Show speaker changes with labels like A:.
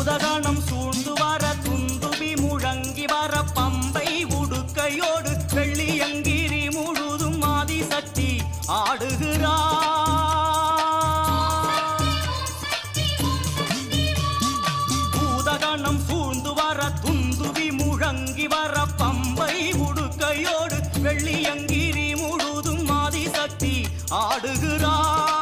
A: பூதகணம் சூழ்ந்து வர துந்துபி முழங்கி வர பம்பை உடுக்கையோடு வெள்ளியங்கிரி முழுதும் ஆதிசக்தி ஆடுகிறார். பூதகணம் சூழ்ந்து வர துந்துபி முழங்கி வர பம்பை உடுக்கையோடு வெள்ளியங்கிரி முழுதும் ஆதிசக்தி ஆடுகிறார்.